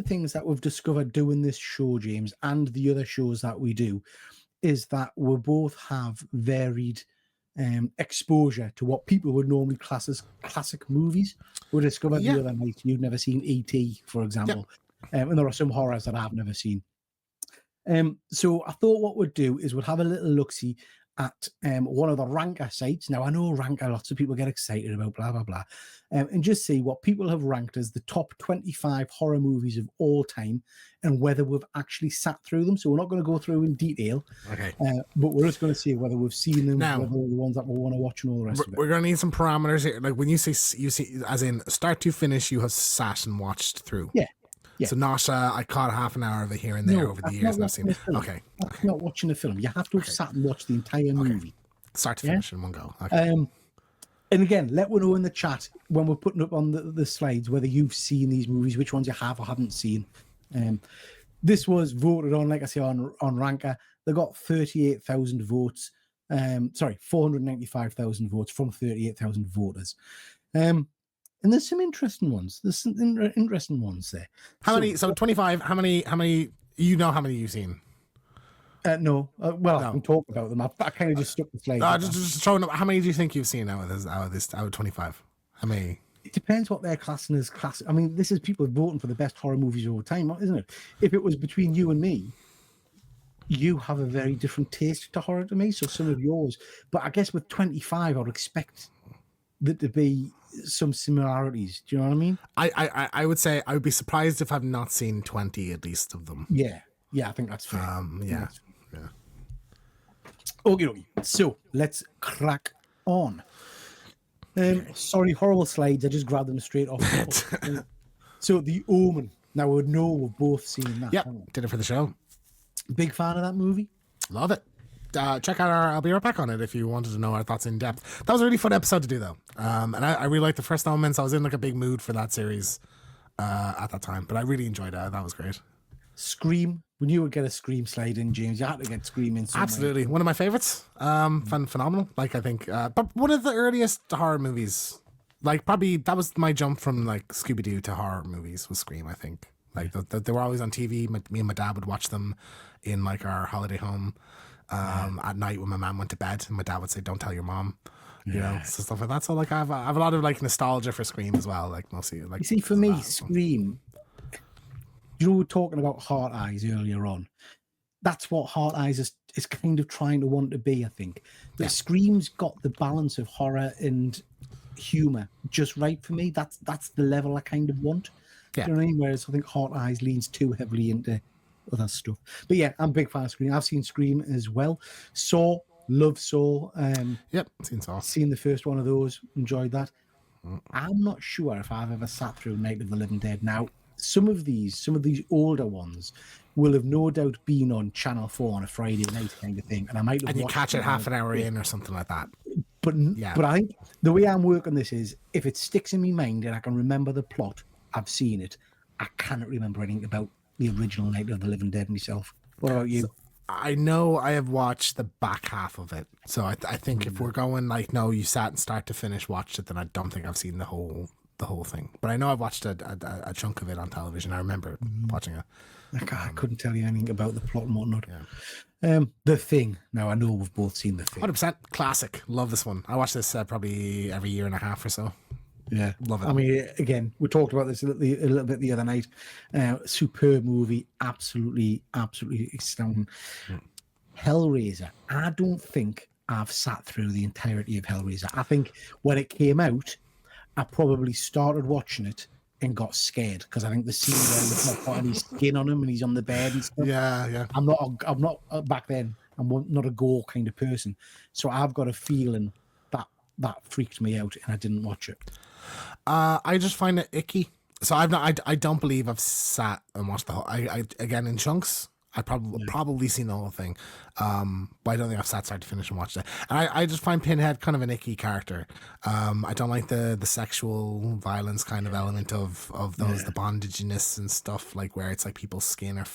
the things that we've discovered doing this show, James, and the other shows that we do, is that we both have varied exposure to what people would normally class as classic movies. We discovered the other night you've never seen E.T., for example, and there are some horrors that I've never seen. So I thought what we'd do is we'd have a little look-see at one of the ranker sites. Now, I know ranker, lots of people get excited about, blah, blah, blah, and just see what people have ranked as the top 25 horror movies of all time and whether we've actually sat through them. So we're not going to go through in detail, but we're just going to see whether we've seen them, now, whether the ones that we want to watch and all the rest of it. We're going to need some parameters here. Like when you see, as in start to finish, you have sat and watched through. Yeah. Yeah. So not I caught half an hour of it here and there over the years. And I've seen it. Okay. That's not watching the film. You have to have sat and watched the entire movie. Start to finish in one go. Okay. And again, let me know in the chat when we're putting up on the slides whether you've seen these movies, which ones you have or haven't seen. This was voted on, like I say, on Ranker. They got 38,000 votes. 495,000 votes from 38,000 voters. And there's some interesting ones. There's some interesting ones there. How many? So 25. How many? You know how many you've seen? No. No. I can talk about them. I kind of just stuck the slide. Just showing up. How many do you think you've seen out of 25? How many? It depends what they're classing as classic. I mean, this is people voting for the best horror movies of all time, isn't it? If it was between you and me, you have a very different taste to horror to me. So some of yours, but I guess with 25, I would expect there to be some similarities. Do you know what I mean? I would say I would be surprised if I've not seen 20 at least of them. Yeah, I think that's fair. Yeah. Okay. So let's crack on. Sorry, horrible slides. I just grabbed them straight off. So The Omen. Now we know we've both seen that. Yeah, did it for the show. Big fan of that movie. Love it. Check out I'll be right back on it if you wanted to know our thoughts in depth. That was a really fun episode to do though. And I really liked the first moments. I was in like a big mood for that series at that time, but I really enjoyed it. That was great. Scream. We knew we'd get a Scream slide in, James. You had to get Scream in somewhere. Absolutely. One of my favorites. Phenomenal. Like I think, but one of the earliest horror movies, like probably that was my jump from like Scooby-Doo to horror movies was Scream, I think. Like they were always on TV. Me and my dad would watch them in like our holiday home. At night when my mom went to bed and my dad would say, "Don't tell your mom," you know, so stuff like that. So like I have a lot of like nostalgia for Scream as well. Like mostly like, you see, for me, Scream, you know, we were talking about Heart Eyes earlier on. That's what Heart Eyes is kind of trying to want to be, I think. The Scream's got the balance of horror and humor just right for me. That's the level I kind of want. Do you know what I mean? Whereas I think Heart Eyes leans too heavily into other stuff. But yeah, I'm a big fan of Scream. I've seen Scream as well. Saw, love Saw. Seen Saw. Seen the first one of those, enjoyed that. I'm not sure if I've ever sat through Night of the Living Dead. Now, some of these older ones will have no doubt been on Channel 4 on a Friday night kind of thing, and I might have. And you catch it half an hour in or something like that. But I think the way I'm working this is, if it sticks in my mind and I can remember the plot, I've seen it. I cannot remember anything about the original Night of the Living Dead myself. What about you? So I know I have watched the back half of it. So I think if we're going like, no, you sat and start to finish watched it, then I don't think I've seen the whole thing. But I know I've watched a chunk of it on television. I remember watching it. I couldn't tell you anything about the plot and whatnot. Yeah. The Thing. Now I know we've both seen The Thing. 100% classic. Love this one. I watch this probably every year and a half or so. Yeah, love it. I mean, again, we talked about this a little bit the other night. Superb movie, absolutely astounding. Hellraiser. I don't think I've sat through the entirety of Hellraiser. I think when it came out, I probably started watching it and got scared because I think the scene where he's not got any skin on him and he's on the bed and stuff. Yeah. I'm not back then. I'm not a gore kind of person, so I've got a feeling that freaked me out and I didn't watch it. I just find it icky. So I don't believe I've sat and watched the whole. I again in chunks. I probably seen the whole thing, but I don't think I've sat start to finish and watched it. And I just find Pinhead kind of an icky character. I don't like the sexual violence kind of element of those the bondaginess and stuff, like where it's like people's skin are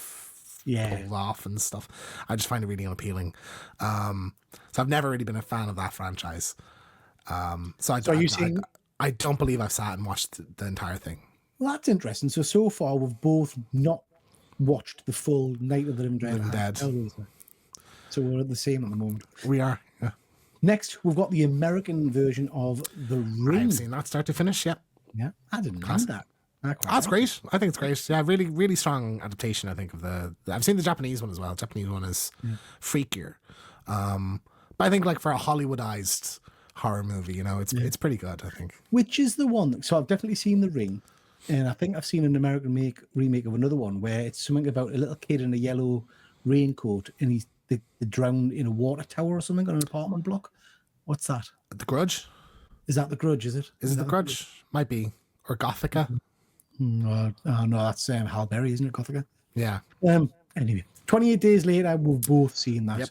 pulled off and stuff. I just find it really unappealing. So I've never really been a fan of that franchise. So are you saying? I don't believe I've sat and watched the entire thing. Well, that's interesting. So far, we've both not watched the full Night of the Living Dead Living and Dead. Hellraiser. So we're at the same at the moment. We are. Yeah. Next, we've got the American version of The Ring. I've seen that start to finish. Yeah. Yeah, I didn't mind that. That's great. I think it's great. Yeah, really, really strong adaptation. I think of I've seen the Japanese one as well. The Japanese one is freakier, but I think like for a Hollywoodized horror movie, it's pretty good. I think. Which is the one? So I've definitely seen The Ring, and I think I've seen an American remake of another one where it's something about a little kid in a yellow raincoat and they drowned in a water tower or something on an apartment block. What's that? The Grudge. Is that The Grudge? Is it? Is it The Grudge? Might be, or Gothica. No, that's Hal Berry, isn't it? Gothica. Yeah. Anyway, 28 Days Later, we've both seen that.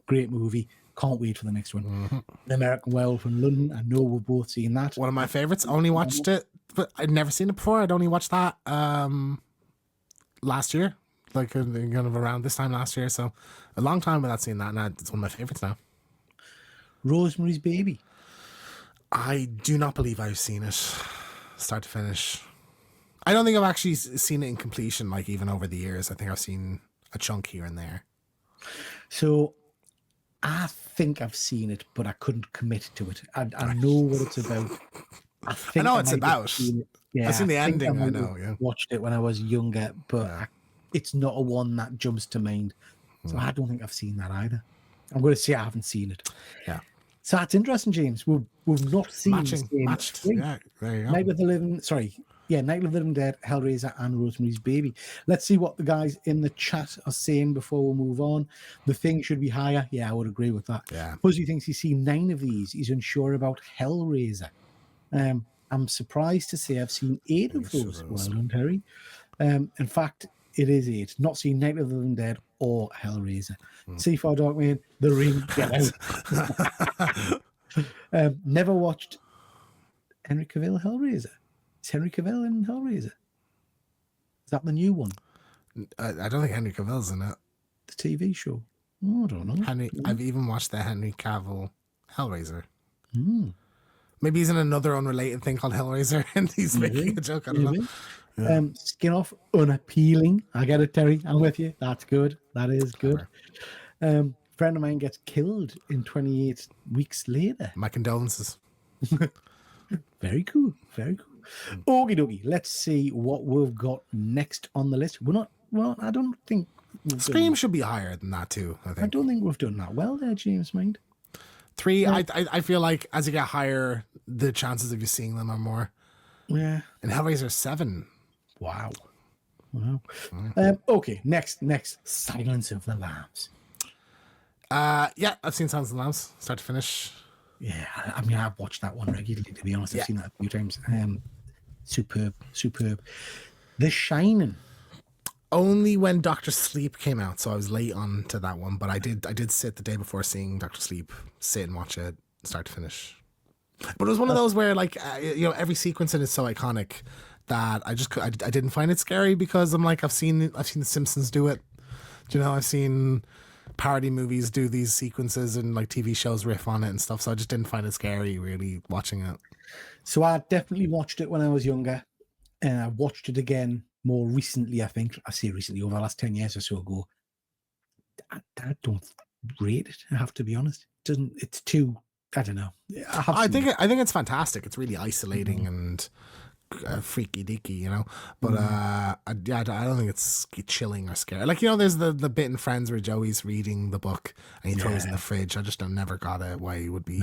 Great movie. Can't wait for the next one. Mm-hmm. The American Werewolf in London. I know we've both seen that. One of my favorites. Only watched it, but I'd never seen it before. I'd only watched that last year, like kind of around this time last year. So a long time without seeing that, and it's one of my favorites now. Rosemary's Baby. I do not believe I've seen it start to finish. I don't think I've actually seen it in completion, like even over the years. I think I've seen a chunk here and there. So I think I've seen it, but I couldn't commit to it. I know what it's about. I know it's about. Yeah, I've seen the ending. I know. Yeah, watched it when I was younger, but it's not a one that jumps to mind. So I don't think I've seen that either. I'm going to say I haven't seen it. Yeah. So that's interesting, James. We've not seen matched. Yeah, there you go. Night of the Living Dead, Hellraiser, and Rosemary's Baby. Let's see what the guys in the chat are saying before we move on. The Thing should be higher. Yeah, I would agree with that. Yeah. Fuzzy thinks he's seen 9 of these. He's unsure about Hellraiser. I'm surprised to say I've seen 8 of those. Well done, Terry. In fact, it is 8. Not seen Night of the Living Dead or Hellraiser. C4 Darkman, The Ring, Get Out. Never watched Henry Cavill Hellraiser. Is Henry Cavill in Hellraiser? Is that the new one? I don't think Henry Cavill's in it. The TV show? Oh, I don't know. I've even watched the Henry Cavill Hellraiser. Maybe he's in another unrelated thing called Hellraiser and he's making a joke. I don't know. Yeah. Skin off, unappealing. I get it, Terry. I'm with you. That's good. That is good. Friend of mine gets killed in 28 weeks later. My condolences. Very cool. Very cool. Okie dokie. Let's see what we've got next on the list. I don't think Scream should be higher than that too, I think. I don't think we've done that well there, James, mind. 3, I feel like as you get higher, the chances of you seeing them are more. Yeah. And Hellraiser 7. Wow. Okay, next. Silence of the Lambs. Yeah, I've seen Silence of the Lambs, start to finish. Yeah, I mean, I've watched that one regularly, to be honest. I've seen that a few times. Superb. The Shining. Only when Doctor Sleep came out, so I was late on to that one. But I did sit the day before seeing Doctor Sleep, sit and watch it start to finish. But it was one of those where, like, every sequence in it is so iconic that I didn't find it scary because I'm like, I've seen The Simpsons do it. I've seen parody movies do these sequences and like TV shows riff on it and stuff. So I just didn't find it scary really watching it. So I definitely watched it when I was younger, and I watched it again more recently. I think I say recently, over the last 10 years or so ago. I don't rate it. I have to be honest. It's too. I don't know. I think it's fantastic. It's really isolating and freaky deaky, But I don't think it's chilling or scary. Like there's the bit in Friends where Joey's reading the book and he throws it in the fridge. I just never got it why he would be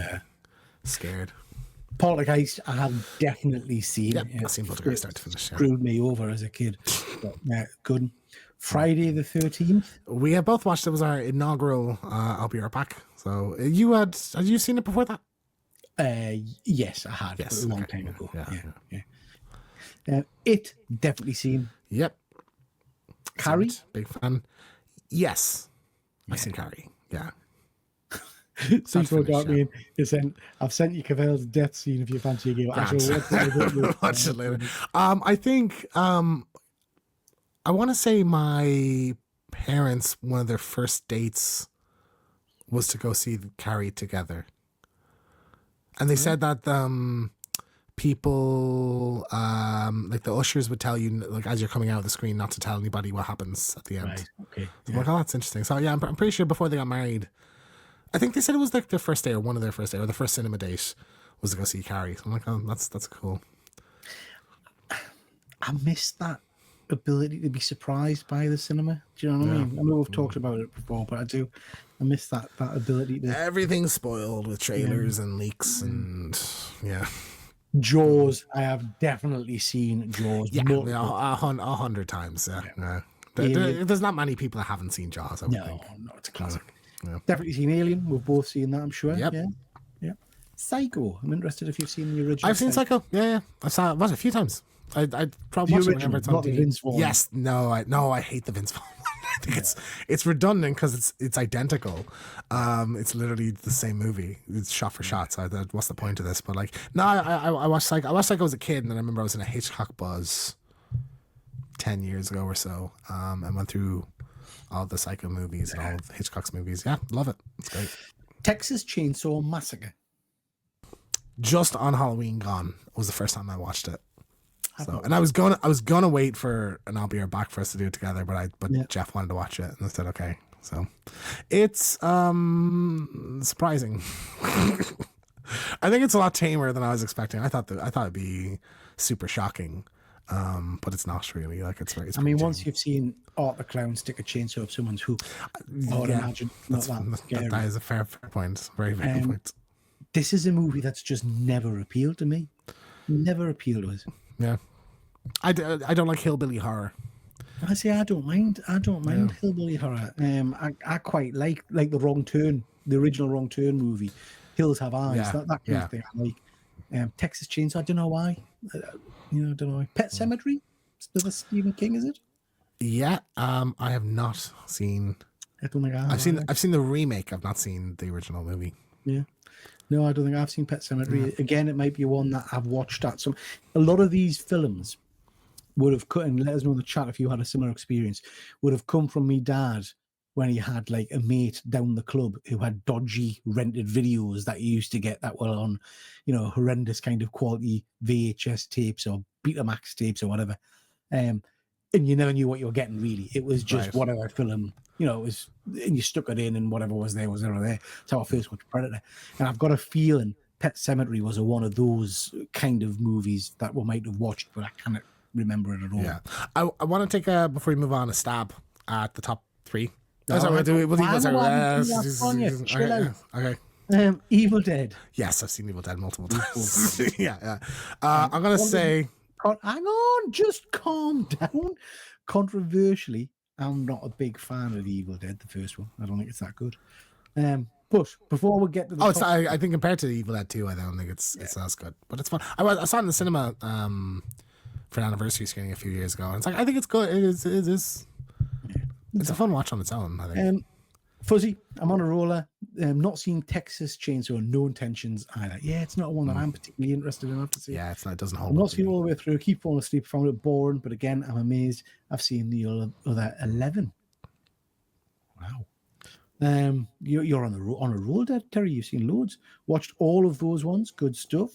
scared. Poltergeist, I have definitely seen. I've seen Poltergeist start to finish. Screwed me over as a kid. But, good. Friday the 13th. We have both watched. It was our inaugural I'll Be Right Back. So had you seen it before that? Yes, I had. Yes, a long time ago. Yeah. It definitely seen. Yep. Carrie, big fan. Yes, I've seen Carrie. Yeah. So you forgot me. I've sent you Cavell's death scene if you fancy a game. Watch it later. I think I want to say my parents, one of their first dates was to go see Carrie together, and they said that people, like the ushers would tell you, like as you're coming out of the screen, not to tell anybody what happens at the end. Right. Okay. So I'm like, oh, that's interesting. So yeah, I'm pretty sure before they got married, I think they said it was like their first day or one of their first day or the first cinema date was to go see Carrie. So I'm like, oh, that's cool. I miss that ability to be surprised by the cinema. Do you know what I mean? I know we've talked about it before, but I miss that ability to. Everything's spoiled with trailers and leaks and yeah. Jaws. I have definitely seen Jaws. Yeah, 100 times. Yeah. There's not many people that haven't seen Jaws. I would think. No, it's a classic. Yeah. Definitely seen Alien. We've both seen that, I'm sure. Yep. Yeah. Psycho. I'm interested if you've seen the original. I've seen Psycho. Yeah. I saw it a few times. I probably watched it whenever it's on not the TV. Vince Vaughn. Yes, I hate the Vince Vaughn. I think it's redundant because it's identical. It's literally the same movie. It's shot for shot. So what's the point of this? But like, no, I watched Psycho. I watched Psycho as a kid, and then I remember I was in a Hitchcock buzz 10 years ago or so. And went through all the Psycho movies and all of Hitchcock's movies. Yeah, love it. It's great. Texas Chainsaw Massacre. Just on Halloween Gone was the first time I watched it. So, and I was gonna wait for an I'll Be Right Back for us to do it together, but Jeff wanted to watch it, and I said okay. So, it's surprising. I think it's a lot tamer than I was expecting. I thought it'd be super shocking, but it's not really. Like it's very. I mean, once you've seen Art the Clown stick a chainsaw up someone's hoop, I would imagine not that scary. That is a fair point. Very good point. This is a movie that's just never appealed to me. Never appealed to us. Yeah, I don't like hillbilly horror. I say I don't mind hillbilly horror. I quite like the Wrong Turn, the original Wrong Turn movie. Hills Have Eyes, that kind of thing. I like Texas Chainsaw. I don't know why. I don't know why. Pet Sematary, still a Stephen King, is it? Yeah. I have not seen. I don't think I've seen the remake. I've not seen the original movie. Yeah. No, I don't think I've seen Pet Sematary. Again, it might be one that I've watched at some. A lot of these films would have cut, and let us know in the chat if you had a similar experience, would have come from me dad when he had like a mate down the club who had dodgy rented videos that he used to get that were on, horrendous kind of quality VHS tapes or Betamax tapes or whatever. And you never knew what you were getting really. It was just whatever film. It was, and you stuck it in, and whatever was there was there. That's how I first watched Predator. And I've got a feeling Pet Sematary was one of those kind of movies that we might have watched, but I can't remember it at all. Yeah, I want to take before we move on a stab at the top three. That's how we'll do. Okay. Evil Dead. Yes, I've seen Evil Dead multiple times. yeah. I'm gonna say. Hang on, just calm down. Controversially, I'm not a big fan of Evil Dead, the first one. I don't think it's that good. But before we get to the I think compared to Evil Dead 2, I don't think it's as good. But it's fun. I saw it in the cinema for an anniversary screening a few years ago, and it's like I think it's good. It is. Yeah. It's a fun watch on its own, I think. Fuzzy, I'm on a roller. Not seeing Texas Chainsaw, no intentions either. Yeah, it's not one that I'm particularly interested in. To see. Yeah, it doesn't hold. I'm not seeing all the way through. Keep falling asleep. Found it boring, but again, I'm amazed. I've seen the other 11. Wow. You're on a roll there, Terry. You've seen loads. Watched all of those ones. Good stuff.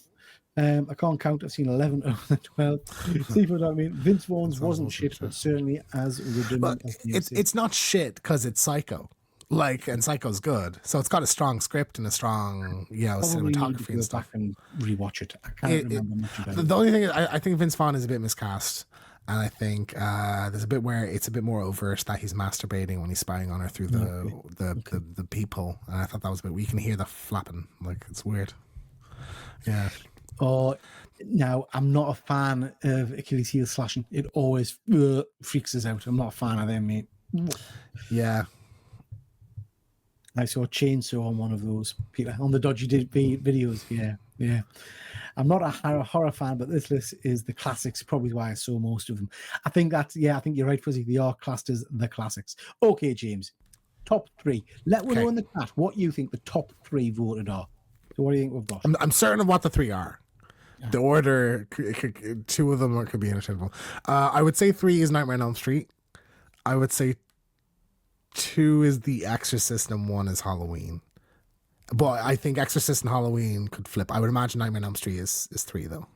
I can't count. I've seen 11 of the 12. See what I mean? Vince Vaughn's wasn't shit, but certainly as redundant as it's not shit because it's Psycho. And Psycho's good, so it's got a strong script and a strong, cinematography and stuff. Back and rewatch it. I can't remember much about it. The only thing is, I think Vince Vaughn is a bit miscast, and I think there's a bit where it's a bit more overt that he's masturbating when he's spying on her through the peephole, and I thought that was a bit. You can hear the flapping, like it's weird. Yeah. Oh, now I'm not a fan of Achilles heel slashing. It always freaks us out. I'm not a fan of them, mate. Yeah. I saw Chainsaw on one of those, Peter, on the dodgy videos. Yeah. I'm not a horror fan, but this list is the classics, probably why I saw most of them. I think you're right, Fuzzy. They are classed as the classics. Okay, James, top three. Let me know in the chat what you think the top three voted are. So what do you think we've got? I'm certain of what the three are. The order, two of them could be interchangeable. I would say 3 is Nightmare on Elm Street. I would say 2 is The Exorcist and 1 is Halloween. But I think Exorcist and Halloween could flip. I would imagine Nightmare on Elm Street is 3 though.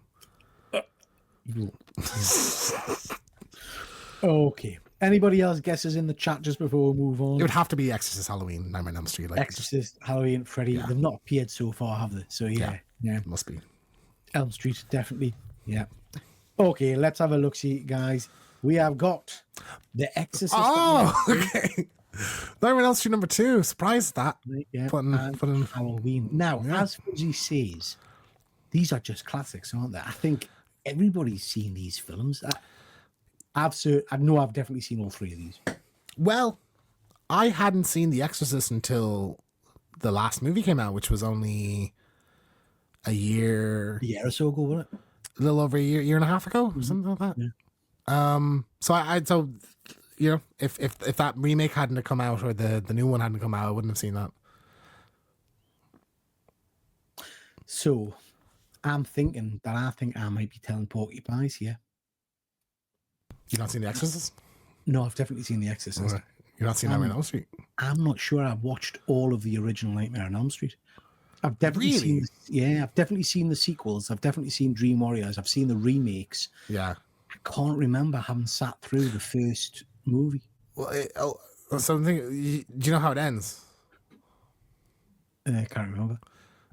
Okay. Anybody else guesses in the chat just before we move on? It would have to be Exorcist, Halloween, Nightmare on Elm Street. Like Exorcist, Halloween, Freddy. Yeah. They've not appeared so far, have they? So yeah. Must be. Elm Street, definitely. Yeah. Okay, let's have a look. See, guys. We have got The Exorcist. Okay. Nightmare on Elm Street number 2. Surprised at that. Yeah. Putting Halloween. Now, as Fuzzy says, these are just classics, aren't they? I think everybody's seen these films. I know I've definitely seen all 3 of these. Well, I hadn't seen The Exorcist until the last movie came out, which was only a year or so ago, wasn't it? A little over a year and a half ago, or something like that. Yeah. So you know, if that remake hadn't come out or the new one hadn't come out, I wouldn't have seen that. So I'm thinking that I might be telling porcupines here. You've not seen The Exorcist? No, I've definitely seen The Exorcist. You've not seen Nightmare on Elm Street? I'm not sure I've watched all of the original Nightmare on Elm Street. I've definitely seen. I've definitely seen the sequels. I've definitely seen Dream Warriors. I've seen the remakes. Yeah. I can't remember having sat through the first movie. Well, something. Do you know how it ends? I can't remember.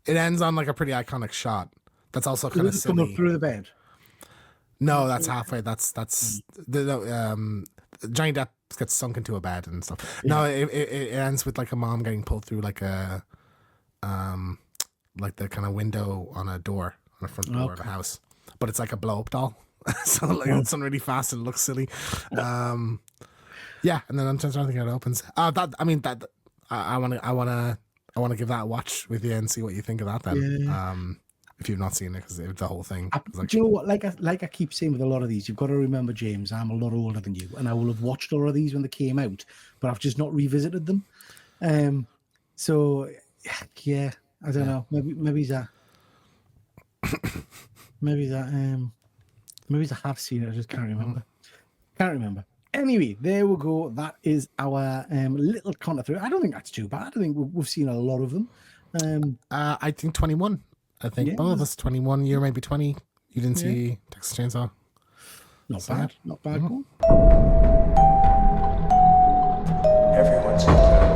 It ends on like a pretty iconic shot. That's also kind of silly. Coming through the bed. No, that's halfway. That's Johnny Depp gets sunk into a bed and stuff. Yeah. No, it ends with like a mom getting pulled through like a like the kind of window on a door on the front door of a house, but it's like a blow up doll. So like it's done really fast and looks silly. Yeah, and then I'm just trying to think how it opens. I want to give that a watch with you and see what you think of that then. Yeah. If you've not seen it, because the whole thing. Do you know what? Like I keep saying with a lot of these, you've got to remember, James, I'm a lot older than you, and I will have watched all of these when they came out, but I've just not revisited them. So yeah, I don't know. Maybe that. Maybe I have seen it. I just can't remember. Anyway, there we go. That is our little counter through. I don't think that's too bad. I think we've seen a lot of them. I think 21. I think both of us 21. You're maybe 20. You didn't see Texas Chainsaw. Not bad. Mm-hmm. Everyone's got that.